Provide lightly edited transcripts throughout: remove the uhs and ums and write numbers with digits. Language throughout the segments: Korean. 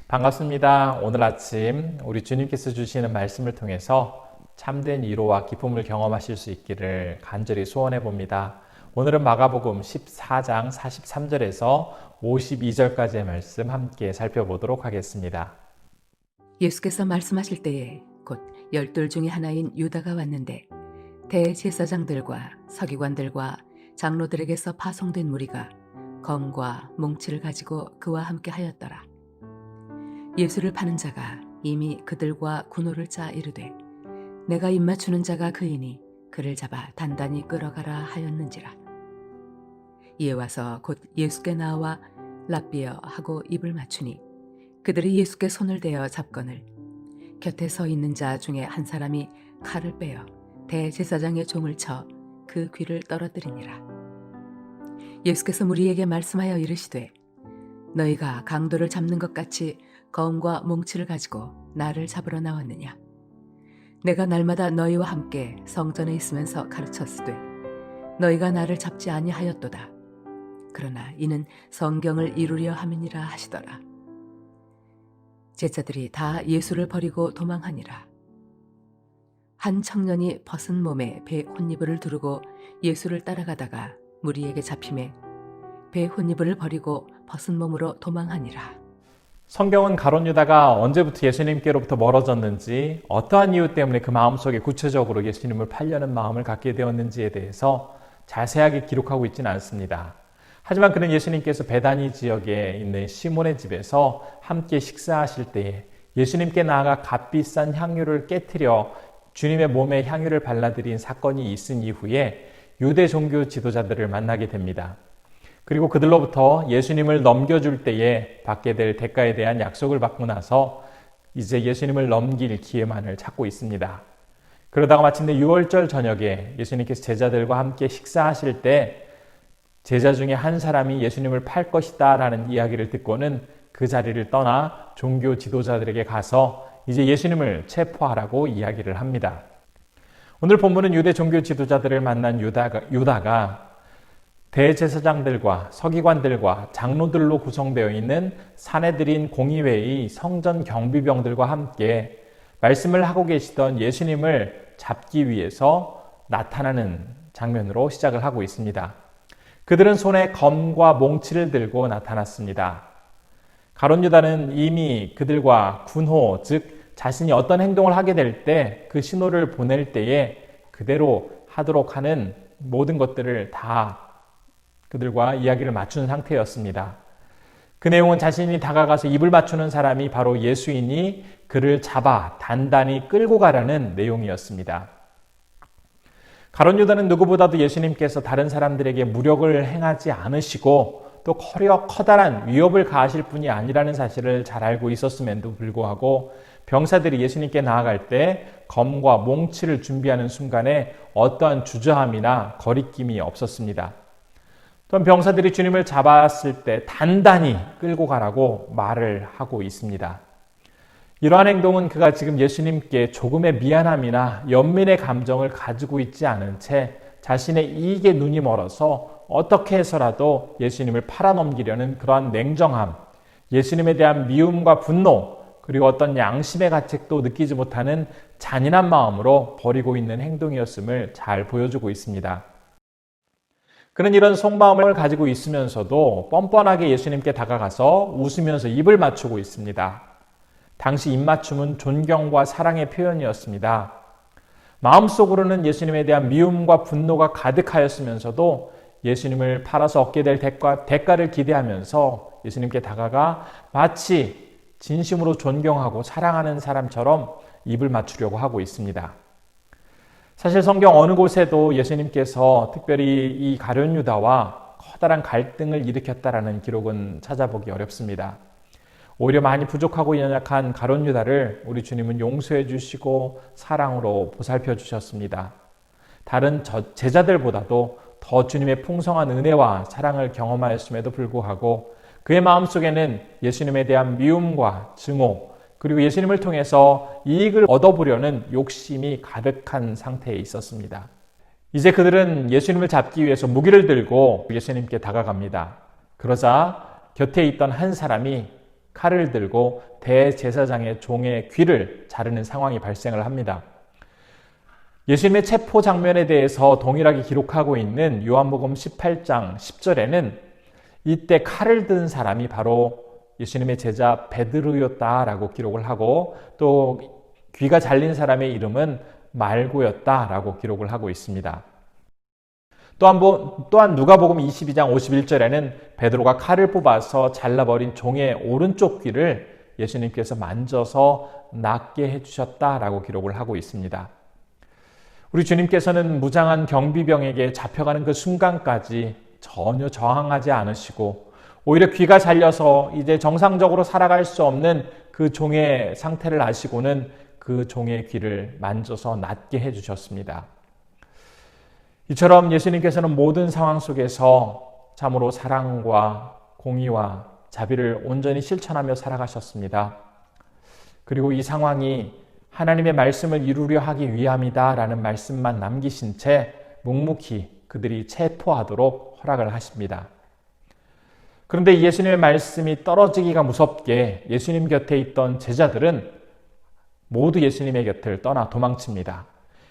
반갑습니다. 오늘 아침 우리 주님께서 주시는 말씀을 통해서 참된 위로와 기쁨을 경험하실 수 있기를 간절히 소원해 봅니다. 오늘은 마가복음 14장 43절에서 52절까지의 말씀 함께 살펴보도록 하겠습니다. 예수께서 말씀하실 때에 곧 12 중에 하나인 유다가 왔는데 대제사장들과 서기관들과 장로들에게서 파송된 무리가 검과 뭉치를 가지고 그와 함께 하였더라. 예수를 파는 자가 이미 그들과 군호를 짜 이르되 내가 입맞추는 자가 그이니 그를 잡아 단단히 끌어가라 하였는지라. 이에 와서 곧 예수께 나와 랍비여 하고 입을 맞추니 그들이 예수께 손을 대어 잡거늘 곁에 서 있는 자 중에 한 사람이 칼을 빼어 대제사장의 종을 쳐 그 귀를 떨어뜨리니라. 예수께서 무리에게 말씀하여 이르시되 너희가 강도를 잡는 것 같이 검과 뭉치를 가지고 나를 잡으러 나왔느냐. 내가 날마다 너희와 함께 성전에 있으면서 가르쳤으되 너희가 나를 잡지 아니하였도다. 그러나 이는 성경을 이루려 함이니라 하시더라. 제자들이 다 예수를 버리고 도망하니라. 한 청년이 벗은 몸에 배 혼이불을 두르고 예수를 따라가다가 무리에게 잡힘에 배 혼이불을 버리고 벗은 몸으로 도망하니라. 성경은 가룟 유다가 언제부터 예수님께로부터 멀어졌는지, 어떠한 이유 때문에 그 마음속에 구체적으로 예수님을 팔려는 마음을 갖게 되었는지에 대해서 자세하게 기록하고 있지는 않습니다. 하지만 그는 예수님께서 베다니 지역에 있는 시몬의 집에서 함께 식사하실 때에 예수님께 나아가 값비싼 향유를 깨트려 주님의 몸에 향유를 발라드린 사건이 있은 이후에 유대 종교 지도자들을 만나게 됩니다. 그리고 그들로부터 예수님을 넘겨줄 때에 받게 될 대가에 대한 약속을 받고 나서 이제 예수님을 넘길 기회만을 찾고 있습니다. 그러다가 마침내 6월절 저녁에 예수님께서 제자들과 함께 식사하실 때 제자 중에 한 사람이 예수님을 팔 것이다 라는 이야기를 듣고는 그 자리를 떠나 종교 지도자들에게 가서 이제 예수님을 체포하라고 이야기를 합니다. 오늘 본문은 유대 종교 지도자들을 만난 유다가 대제사장들과 서기관들과 장로들로 구성되어 있는 사내들인 공의회의 성전 경비병들과 함께 말씀을 하고 계시던 예수님을 잡기 위해서 나타나는 장면으로 시작을 하고 있습니다. 그들은 손에 검과 몽치를 들고 나타났습니다. 가룟 유다는 이미 그들과 군호, 즉 자신이 어떤 행동을 하게 될 때 그 신호를 보낼 때에 그대로 하도록 하는 모든 것들을 다 그들과 이야기를 맞춘 상태였습니다. 그 내용은 자신이 다가가서 입을 맞추는 사람이 바로 예수이니 그를 잡아 단단히 끌고 가라는 내용이었습니다. 가룟 유다는 누구보다도 예수님께서 다른 사람들에게 무력을 행하지 않으시고 또 커다란 위협을 가하실 분이 아니라는 사실을 잘 알고 있었음에도 불구하고 병사들이 예수님께 나아갈 때 검과 몽치를 준비하는 순간에 어떠한 주저함이나 거리낌이 없었습니다. 또한 병사들이 주님을 잡았을 때 단단히 끌고 가라고 말을 하고 있습니다. 이러한 행동은 그가 지금 예수님께 조금의 미안함이나 연민의 감정을 가지고 있지 않은 채 자신의 이익에 눈이 멀어서 어떻게 해서라도 예수님을 팔아넘기려는 그러한 냉정함, 예수님에 대한 미움과 분노, 그리고 어떤 양심의 가책도 느끼지 못하는 잔인한 마음으로 벌이고 있는 행동이었음을 잘 보여주고 있습니다. 그는 이런 속마음을 가지고 있으면서도 뻔뻔하게 예수님께 다가가서 웃으면서 입을 맞추고 있습니다. 당시 입맞춤은 존경과 사랑의 표현이었습니다. 마음속으로는 예수님에 대한 미움과 분노가 가득하였으면서도 예수님을 팔아서 얻게 될 대가를 기대하면서 예수님께 다가가 마치 진심으로 존경하고 사랑하는 사람처럼 입을 맞추려고 하고 있습니다. 사실 성경 어느 곳에도 예수님께서 특별히 이 가룟 유다와 커다란 갈등을 일으켰다라는 기록은 찾아보기 어렵습니다. 오히려 많이 부족하고 연약한 가룟 유다를 우리 주님은 용서해 주시고 사랑으로 보살펴 주셨습니다. 다른 제자들보다도 더 주님의 풍성한 은혜와 사랑을 경험하였음에도 불구하고 그의 마음속에는 예수님에 대한 미움과 증오, 그리고 예수님을 통해서 이익을 얻어보려는 욕심이 가득한 상태에 있었습니다. 이제 그들은 예수님을 잡기 위해서 무기를 들고 예수님께 다가갑니다. 그러자 곁에 있던 한 사람이 칼을 들고 대제사장의 종의 귀를 자르는 상황이 발생을 합니다. 예수님의 체포 장면에 대해서 동일하게 기록하고 있는 요한복음 18장 10절에는 이때 칼을 든 사람이 바로 예수님의 제자 베드로였다라고 기록을 하고, 또 귀가 잘린 사람의 이름은 말고였다라고 기록을 하고 있습니다. 또한 누가복음 22장 51절에는 베드로가 칼을 뽑아서 잘라버린 종의 오른쪽 귀를 예수님께서 만져서 낫게 해주셨다라고 기록을 하고 있습니다. 우리 주님께서는 무장한 경비병에게 잡혀가는 그 순간까지 전혀 저항하지 않으시고, 오히려 귀가 잘려서 이제 정상적으로 살아갈 수 없는 그 종의 상태를 아시고는 그 종의 귀를 만져서 낫게 해주셨습니다. 이처럼 예수님께서는 모든 상황 속에서 참으로 사랑과 공의와 자비를 온전히 실천하며 살아가셨습니다. 그리고 이 상황이 하나님의 말씀을 이루려 하기 위함이다라는 말씀만 남기신 채 묵묵히 그들이 체포하도록 허락을 하십니다. 그런데 예수님의 말씀이 떨어지기가 무섭게 예수님 곁에 있던 제자들은 모두 예수님의 곁을 떠나 도망칩니다.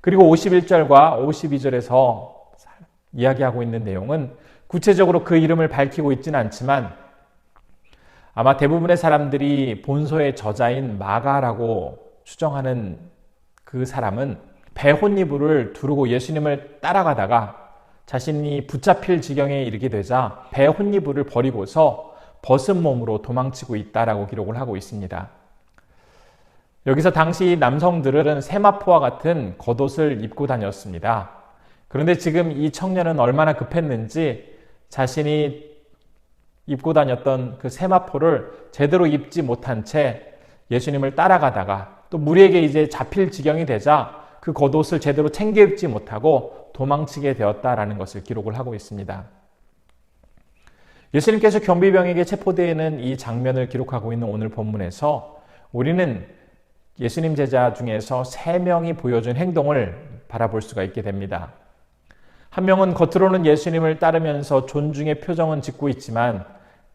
그리고 51절과 52절에서 이야기하고 있는 내용은 구체적으로 그 이름을 밝히고 있지는 않지만, 아마 대부분의 사람들이 본서의 저자인 마가라고 추정하는 그 사람은 배혼이불을 두르고 예수님을 따라가다가 자신이 붙잡힐 지경에 이르게 되자 배혼이불을 버리고서 벗은 몸으로 도망치고 있다라고 기록을 하고 있습니다. 여기서 당시 남성들은 세마포와 같은 겉옷을 입고 다녔습니다. 그런데 지금 이 청년은 얼마나 급했는지 자신이 입고 다녔던 그 세마포를 제대로 입지 못한 채 예수님을 따라가다가 또 무리에게 이제 잡힐 지경이 되자 그 겉옷을 제대로 챙겨 입지 못하고 도망치게 되었다라는 것을 기록을 하고 있습니다. 예수님께서 경비병에게 체포되는 이 장면을 기록하고 있는 오늘 본문에서 우리는 예수님 제자 중에서 3명이 보여준 행동을 바라볼 수가 있게 됩니다. 한 명은 겉으로는 예수님을 따르면서 존중의 표정은 짓고 있지만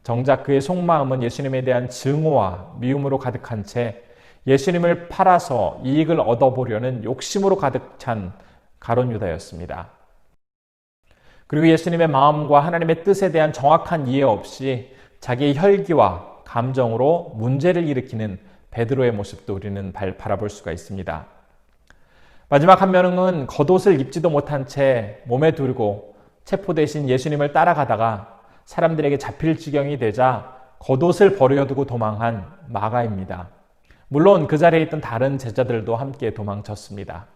정작 그의 속마음은 예수님에 대한 증오와 미움으로 가득한 채 예수님을 팔아서 이익을 얻어보려는 욕심으로 가득 찬 가룟 유다였습니다. 그리고 예수님의 마음과 하나님의 뜻에 대한 정확한 이해 없이 자기의 혈기와 감정으로 문제를 일으키는 베드로의 모습도 우리는 바라볼 수가 있습니다. 마지막 한 명은 겉옷을 입지도 못한 채 몸에 두르고 체포 대신 예수님을 따라가다가 사람들에게 잡힐 지경이 되자 겉옷을 버려두고 도망한 마가입니다. 물론 그 자리에 있던 다른 제자들도 함께 도망쳤습니다.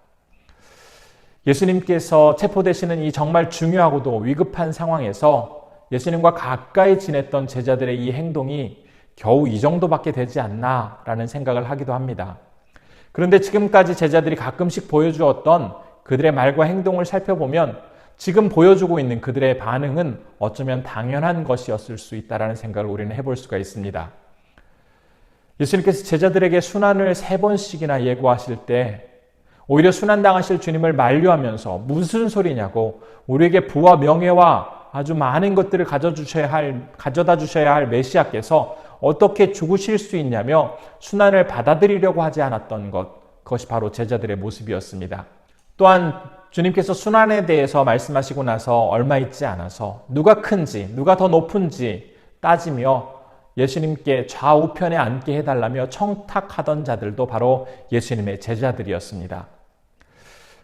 예수님께서 체포되시는 이 정말 중요하고도 위급한 상황에서 예수님과 가까이 지냈던 제자들의 이 행동이 겨우 이 정도밖에 되지 않나라는 생각을 하기도 합니다. 그런데 지금까지 제자들이 가끔씩 보여주었던 그들의 말과 행동을 살펴보면 지금 보여주고 있는 그들의 반응은 어쩌면 당연한 것이었을 수 있다는 생각을 우리는 해볼 수가 있습니다. 예수님께서 제자들에게 순환을 3번씩이나 예고하실 때 오히려 순환당하실 주님을 만류하면서 무슨 소리냐고, 우리에게 부와 명예와 아주 많은 것들을 가져다 주셔야 할 메시아께서 어떻게 죽으실 수 있냐며 순환을 받아들이려고 하지 않았던 그것이 바로 제자들의 모습이었습니다. 또한 주님께서 순환에 대해서 말씀하시고 나서 얼마 있지 않아서 누가 큰지 누가 더 높은지 따지며 예수님께 좌우편에 앉게 해달라며 청탁하던 자들도 바로 예수님의 제자들이었습니다.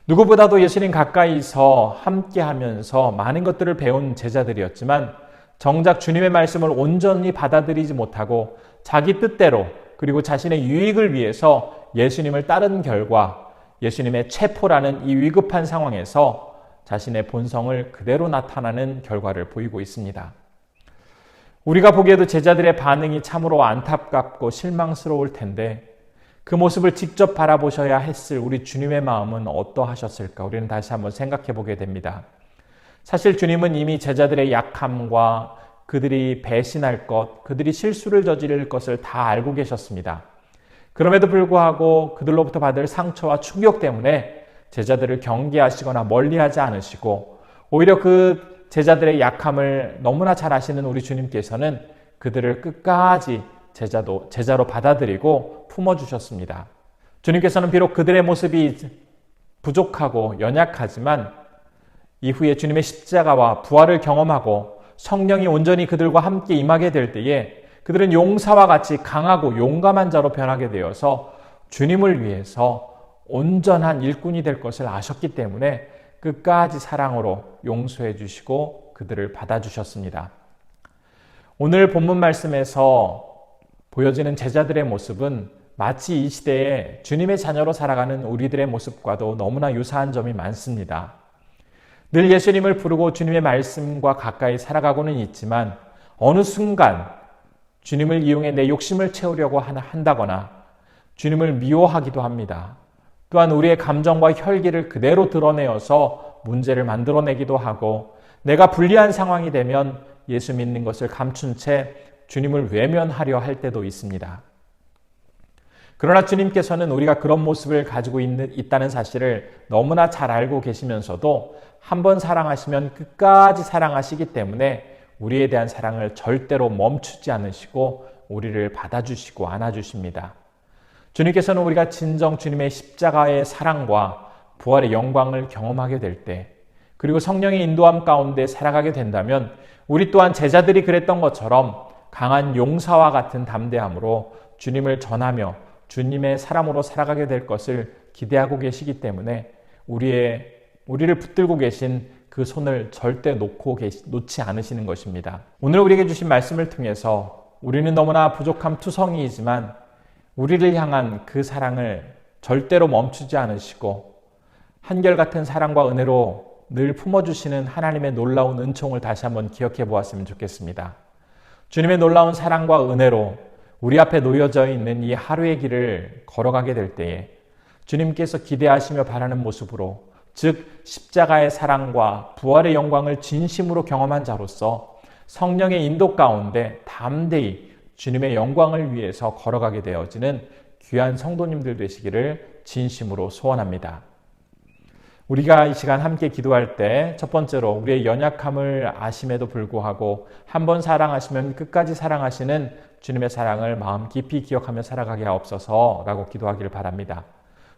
누구보다도 예수님 가까이서 함께하면서 많은 것들을 배운 제자들이었지만 정작 주님의 말씀을 온전히 받아들이지 못하고 자기 뜻대로 그리고 자신의 유익을 위해서 예수님을 따른 결과 예수님의 체포라는 이 위급한 상황에서 자신의 본성을 그대로 나타나는 결과를 보이고 있습니다. 우리가 보기에도 제자들의 반응이 참으로 안타깝고 실망스러울 텐데 그 모습을 직접 바라보셔야 했을 우리 주님의 마음은 어떠하셨을까? 우리는 다시 한번 생각해 보게 됩니다. 사실 주님은 이미 제자들의 약함과 그들이 배신할 것, 그들이 실수를 저지를 것을 다 알고 계셨습니다. 그럼에도 불구하고 그들로부터 받을 상처와 충격 때문에 제자들을 경계하시거나 멀리하지 않으시고 오히려 그 제자들의 약함을 너무나 잘 아시는 우리 주님께서는 그들을 끝까지 제자로 받아들이고 품어주셨습니다. 주님께서는 비록 그들의 모습이 부족하고 연약하지만 이후에 주님의 십자가와 부활을 경험하고 성령이 온전히 그들과 함께 임하게 될 때에 그들은 용사와 같이 강하고 용감한 자로 변하게 되어서 주님을 위해서 온전한 일꾼이 될 것을 아셨기 때문에 끝까지 사랑으로 용서해 주시고 그들을 받아주셨습니다. 오늘 본문 말씀에서 보여지는 제자들의 모습은 마치 이 시대에 주님의 자녀로 살아가는 우리들의 모습과도 너무나 유사한 점이 많습니다. 늘 예수님을 부르고 주님의 말씀과 가까이 살아가고는 있지만 어느 순간 주님을 이용해 내 욕심을 채우려고 한다거나 주님을 미워하기도 합니다. 또한 우리의 감정과 혈기를 그대로 드러내어서 문제를 만들어내기도 하고 내가 불리한 상황이 되면 예수 믿는 것을 감춘 채 주님을 외면하려 할 때도 있습니다. 그러나 주님께서는 우리가 그런 모습을 가지고 있다는 사실을 너무나 잘 알고 계시면서도 한번 사랑하시면 끝까지 사랑하시기 때문에 우리에 대한 사랑을 절대로 멈추지 않으시고 우리를 받아주시고 안아주십니다. 주님께서는 우리가 진정 주님의 십자가의 사랑과 부활의 영광을 경험하게 될 때, 그리고 성령의 인도함 가운데 살아가게 된다면 우리 또한 제자들이 그랬던 것처럼 강한 용사와 같은 담대함으로 주님을 전하며 주님의 사람으로 살아가게 될 것을 기대하고 계시기 때문에 우리를 붙들고 계신 그 손을 절대 놓지 않으시는 것입니다. 오늘 우리에게 주신 말씀을 통해서 우리는 너무나 부족한 투성이이지만 우리를 향한 그 사랑을 절대로 멈추지 않으시고 한결같은 사랑과 은혜로 늘 품어주시는 하나님의 놀라운 은총을 다시 한번 기억해 보았으면 좋겠습니다. 주님의 놀라운 사랑과 은혜로 우리 앞에 놓여져 있는 이 하루의 길을 걸어가게 될 때에 주님께서 기대하시며 바라는 모습으로, 즉 십자가의 사랑과 부활의 영광을 진심으로 경험한 자로서 성령의 인도 가운데 담대히 주님의 영광을 위해서 걸어가게 되어지는 귀한 성도님들 되시기를 진심으로 소원합니다. 우리가 이 시간 함께 기도할 때 첫 번째로 우리의 연약함을 아심에도 불구하고 한 번 사랑하시면 끝까지 사랑하시는 주님의 사랑을 마음 깊이 기억하며 살아가게 하옵소서라고 기도하기를 바랍니다.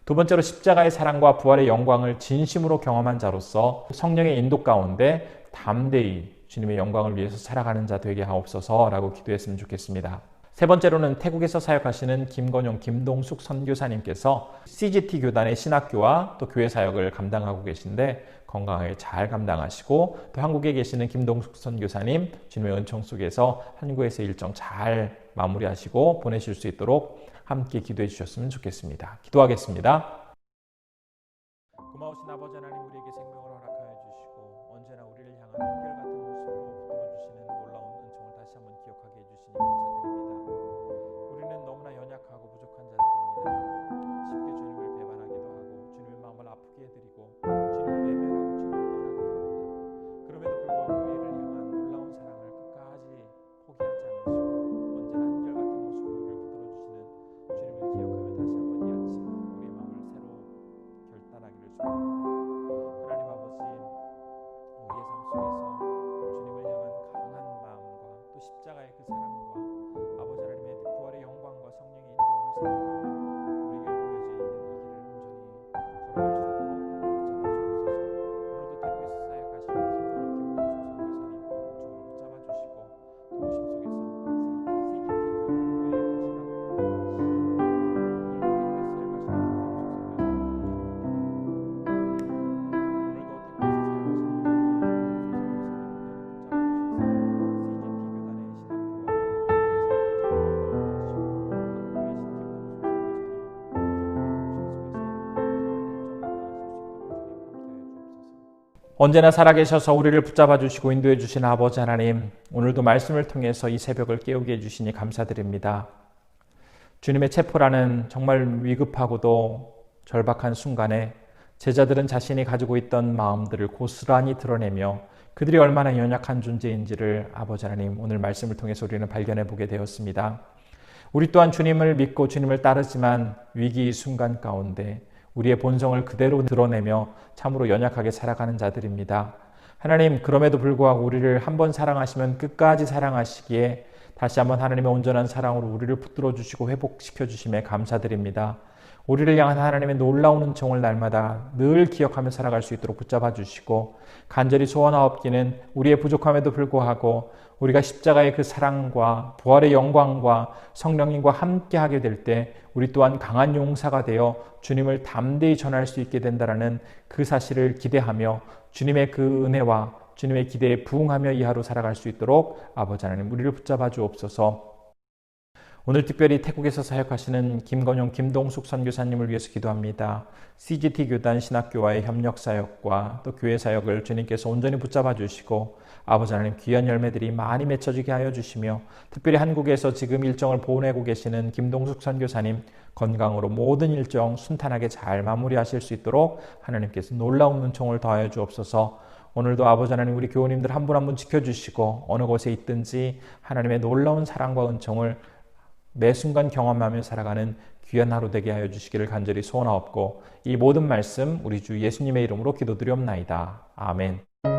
두 번째로 십자가의 사랑과 부활의 영광을 진심으로 경험한 자로서 성령의 인도 가운데 담대히 주님의 영광을 위해서 살아가는 자 되게 하옵소서라고 기도했으면 좋겠습니다. 세 번째로는 태국에서 사역하시는 김건용, 김동숙 선교사님께서 CGT 교단의 신학교와 또 교회 사역을 감당하고 계신데 건강하게 잘 감당하시고, 또 한국에 계시는 김동숙 선교사님 주님의 은총 속에서 한국에서 일정 잘 마무리하시고 보내실 수 있도록 함께 기도해 주셨으면 좋겠습니다. 기도하겠습니다. 고마우신 아버지 하나님, 우리에게 생명을 허락하여 주시고 언제나 우리를 향한 한결같은 모습으로 붙들어주시는 놀라운 은총을 다시 한번 기억하게 해주시니 감사드립니다. 우리는 너무나 연약하고 부족한 자들입니다. 쉽게 주님을 배반하기도 하고 주님의 마음을 아프게 해드리고 주님을 외면하고 주님을 떠나기도 합니다. 그럼에도 불구하고 우리를 향한 놀라운 사랑을 끝까지 포기하지 않으시고 언제나 한결같은 모습으로 우리를 붙들어주시는 주님을 기억하며 다시 한번 이 아침 우리의 마음을 새로 결단하기를 축원합니다. 하나님 아버지, 우리의 삶 속에서 주님을 향한 강한 마음과 또 십자가의 그 사랑과 아버지 하나님의 부활의 영광과 성령의 인도함을 생각하며 우리에게 놓여져 있는 이 길을 온전히 걸어갈 수 있도록 붙잡아 주옵소서. 오늘도 태국에서 사역하시는 김건영, 김동숙 선교사님 이쪽으로 붙잡아 주시고 도우심 속에서 언제나 살아계셔서 우리를 붙잡아 주시고 인도해 주신 아버지 하나님, 오늘도 말씀을 통해서 이 새벽을 깨우게 해주시니 감사드립니다. 주님의 체포라는 정말 위급하고도 절박한 순간에 제자들은 자신이 가지고 있던 마음들을 고스란히 드러내며 그들이 얼마나 연약한 존재인지를 아버지 하나님 오늘 말씀을 통해서 우리는 발견해 보게 되었습니다. 우리 또한 주님을 믿고 주님을 따르지만 위기 순간 가운데 우리의 본성을 그대로 드러내며 참으로 연약하게 살아가는 자들입니다. 하나님, 그럼에도 불구하고 우리를 한 번 사랑하시면 끝까지 사랑하시기에 다시 한번 하나님의 온전한 사랑으로 우리를 붙들어 주시고 회복시켜 주심에 감사드립니다. 우리를 향한 하나님의 놀라운 은총을 날마다 늘 기억하며 살아갈 수 있도록 붙잡아 주시고, 간절히 소원하옵기는 우리의 부족함에도 불구하고 우리가 십자가의 그 사랑과 부활의 영광과 성령님과 함께하게 될 때 우리 또한 강한 용사가 되어 주님을 담대히 전할 수 있게 된다라는 그 사실을 기대하며 주님의 그 은혜와 주님의 기대에 부응하며 이 하루 살아갈 수 있도록 아버지 하나님 우리를 붙잡아 주옵소서. 오늘 특별히 태국에서 사역하시는 김건용, 김동숙 선교사님을 위해서 기도합니다. CGT 교단 신학교와의 협력 사역과 또 교회 사역을 주님께서 온전히 붙잡아 주시고 아버지 하나님 귀한 열매들이 많이 맺혀지게 하여 주시며, 특별히 한국에서 지금 일정을 보내고 계시는 김동숙 선교사님 건강으로 모든 일정 순탄하게 잘 마무리하실 수 있도록 하나님께서 놀라운 은총을 더하여 주옵소서. 오늘도 아버지 하나님 우리 교우님들 한 분 한 분 지켜주시고 어느 곳에 있든지 하나님의 놀라운 사랑과 은총을 매 순간 경험하며 살아가는 귀한 하루 되게 하여 주시기를 간절히 소원하옵고, 이 모든 말씀 우리 주 예수님의 이름으로 기도드리옵나이다. 아멘.